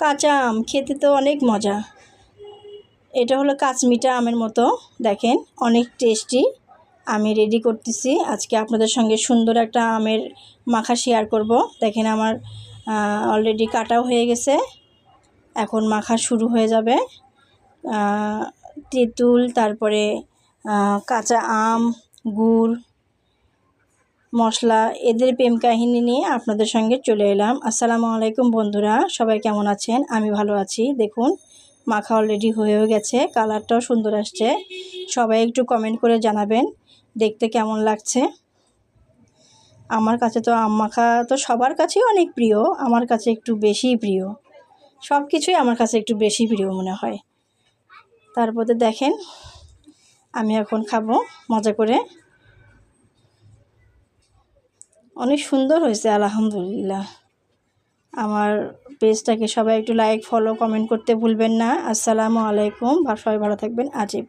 কাঁচা আম খেতে তো অনেক মজা। এটা হলো কাঁচমিঠা আমের মতো, দেখেন অনেক টেস্টি। আমি রেডি করতেছি আজকে আপনাদের সঙ্গে সুন্দর একটা আমের মাখা শেয়ার করব। দেখেন আমার অলরেডি কাটাও হয়ে গেছে, এখন মাখা শুরু হয়ে যাবে। তেঁতুল, তারপরে কাঁচা আম, গুড়, মশলা, এদের প্রেম কাহিনী নিয়ে আপনাদের সঙ্গে চলে এলাম। আসসালামু আলাইকুম বন্ধুরা, সবাই কেমন আছেন? আমি ভালো আছি। দেখুন মাখা অলরেডি হয়েও গেছে, কালারটাও সুন্দর আসছে। সবাই একটু কমেন্ট করে জানাবেন দেখতে কেমন লাগছে। আমার কাছে তো আম মাখা তো সবার কাছেই অনেক প্রিয়, আমার কাছে একটু বেশিই প্রিয়। সব কিছুই আমার কাছে একটু বেশি প্রিয় মনে হয়। তারপরে দেখেন আমি এখন খাবো মজা করে। অনেক সুন্দর হয়েছে আলহামদুলিল্লাহ। আমার পেজটাকে সবাই একটু লাইক, ফলো, কমেন্ট করতে ভুলবেন না। আসসালামু আলাইকুম, সবাই ভালো থাকবেন। আজিব।